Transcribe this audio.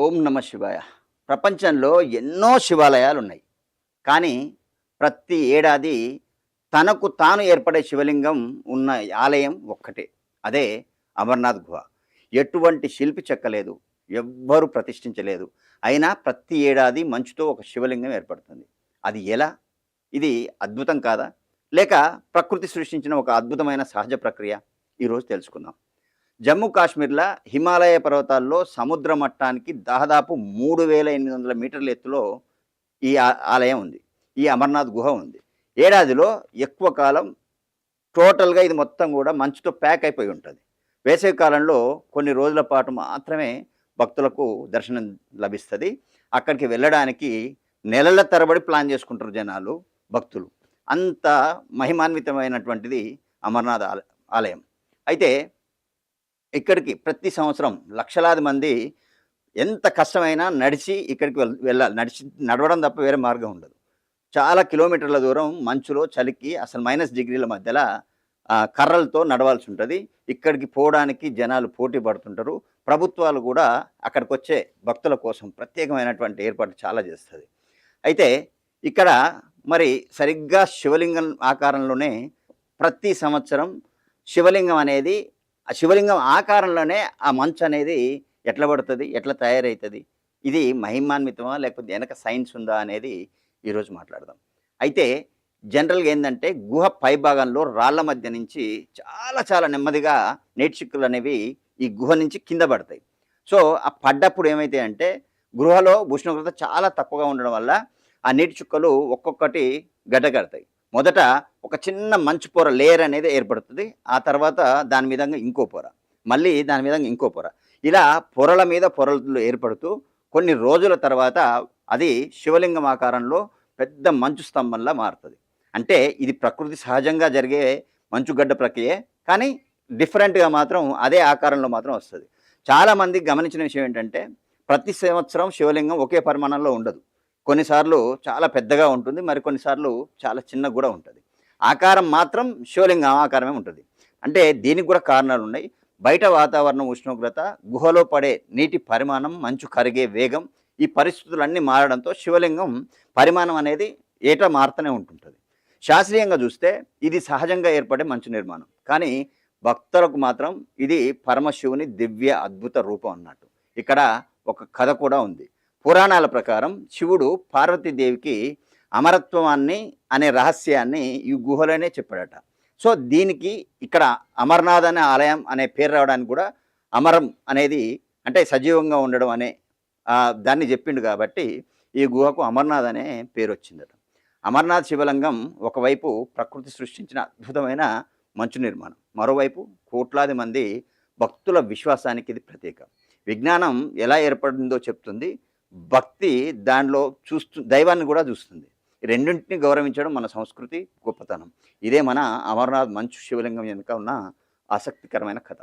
ఓం నమ శివాయ. ప్రపంచంలో ఎన్నో శివాలయాలున్నాయి. కానీ ప్రతి ఏడాది తనకు తాను ఏర్పడే శివలింగం ఉన్న ఆలయం ఒక్కటే. అదే అమర్నాథ్ గుహ. ఎటువంటి శిల్పి చెక్కలేదు. ఎవ్వరు ప్రతిష్ఠించలేదు. అయినా ప్రతి ఏడాది మంచుతో ఒక శివలింగం ఏర్పడుతుంది. అది ఎలా? ఇది అద్భుతం కాదా? లేక ప్రకృతి సృష్టించిన ఒక అద్భుతమైన సహజ ప్రక్రియ? ఈరోజు తెలుసుకుందాం. జమ్మూ కాశ్మీర్‌ల హిమాలయ పర్వతాల్లో సముద్ర మట్టానికి దాదాపు 3800 మీటర్ల ఎత్తులో ఈ ఆలయం ఉంది. ఈ అమర్నాథ్ గుహ ఉంది. ఏడాదిలో ఎక్కువ కాలం టోటల్‌గా ఇది మొత్తం గూడా మంచుతో ప్యాక్ అయిపోయి ఉంటది. వేసవి కాలంలో కొన్ని రోజుల పాటు మాత్రమే భక్తులకు దర్శనం లభిస్తది. అక్కడికి వెళ్ళడానికి నెలల తరబడి ప్లాన్ చేసుకుంటారు జనాలు, భక్తులు. అంత మహిమాన్వితమైనటువంటిది అమర్నాథ్ ఆలయం. అయితే ఇక్కడికి ప్రతి సంవత్సరం లక్షలాది మంది ఎంత కష్టమైనా నడిచి ఇక్కడికి వెళ్ళాలి. నడవడం తప్ప వేరే మార్గం ఉండదు. చాలా కిలోమీటర్ల దూరం మంచులో, చలికి అసలు -డిగ్రీల మధ్యలో కర్రలతో నడవాల్సి ఉంటుంది. ఇక్కడికి పోవడానికి జనాలు పోటీ పడుతుంటారు. ప్రభుత్వాలు కూడా అక్కడికొచ్చే భక్తుల కోసం ప్రత్యేకమైనటువంటి ఏర్పాటు చాలా చేస్తుంది. అయితే ఇక్కడ మరి సరిగ్గా శివలింగం ఆకారంలోనే ప్రతి సంవత్సరం శివలింగం అనేది ఆ శివలింగం ఆకారంలోనే ఆ మంచు అనేది ఎట్లా పడుతుంది, ఎట్లా తయారవుతుంది, ఇది మహిమాన్వితమా లేకపోతే వెనక సైన్స్ ఉందా అనేది ఈరోజు మాట్లాడదాం. అయితే జనరల్గా ఏంటంటే గుహ పైభాగంలో రాళ్ల మధ్య నుంచి చాలా చాలా నెమ్మదిగా నీటి చిక్కులు అనేవి ఈ గుహ నుంచి కింద పడతాయి. సో ఆ పడ్డప్పుడు ఏమైతాయి అంటే గృహలో ఉష్ణోగ్రత చాలా తక్కువగా ఉండడం వల్ల ఆ నీటి చుక్కలు ఒక్కొక్కటి గడ్డగడతాయి. మొదట ఒక చిన్న మంచు పొర లేయర్ అనేది ఏర్పడుతుంది. ఆ తర్వాత దాని మీద ఇంకో పొర, మళ్ళీ దాని మీద ఇంకో పొర, ఇలా పొరల మీద పొరలు ఏర్పడుతూ కొన్ని రోజుల తర్వాత అది శివలింగం ఆకారంలో పెద్ద మంచు స్తంభంలా మారుతుంది. అంటే ఇది ప్రకృతి సహజంగా జరిగే మంచుగడ్డ ప్రక్రియ, కానీ డిఫరెంట్గా మాత్రం అదే ఆకారంలో మాత్రం వస్తుంది. చాలామంది గమనించిన విషయం ఏంటంటే ప్రతి సంవత్సరం శివలింగం ఒకే పరిమాణంలో ఉండదు. కొన్నిసార్లు చాలా పెద్దగా ఉంటుంది, మరి కొన్నిసార్లు చాలా చిన్నగా కూడా ఉంటుంది. ఆకారం మాత్రం శివలింగం ఆకారమే ఉంటుంది. అంటే దీనికి కూడా కారణాలు ఉన్నాయి. బయట వాతావరణం ఉష్ణోగ్రత, గుహలో పడే నీటి పరిమాణం, మంచు కరిగే వేగం, ఈ పరిస్థితులన్నీ మారడంతో శివలింగం పరిమాణం అనేది ఏటా మారుతూనే ఉంటుంటుంది. శాస్త్రీయంగా చూస్తే ఇది సహజంగా ఏర్పడే మంచు నిర్మాణం, కానీ భక్తులకు మాత్రం ఇది పరమశివుని దివ్య అద్భుత రూపం అన్నట్టు. ఇక్కడ ఒక కథ కూడా ఉంది. పురాణాల ప్రకారం శివుడు పార్వతీదేవికి అమరత్వాన్ని అనే రహస్యాన్ని ఈ గుహలోనే చెప్పాడట. సో దీనికి ఇక్కడ అమర్నాథ్ అనే ఆలయం అనే పేరు రావడానికి కూడా అమరం అనేది అంటే సజీవంగా ఉండడం అనే దాన్ని చెప్పిండు కాబట్టి ఈ గుహకు అమర్నాథ్ అనే పేరు వచ్చిందట. అమర్నాథ్ శివలింగం ఒకవైపు ప్రకృతి సృష్టించిన అద్భుతమైన మంచు నిర్మాణం, మరోవైపు కోట్లాది మంది భక్తుల విశ్వాసానికి ఇది ప్రతీక. విజ్ఞానం ఎలా ఏర్పడిందో చెప్తుంది, భక్తి దానిలో దైవాన్ని కూడా చూస్తుంది. రెండింటిని గౌరవించడం మన సంస్కృతి గొప్పతనం. ఇదే మన అమర్నాథ్ మంచు శివలింగం వెనుక ఉన్న ఆసక్తికరమైన కథ.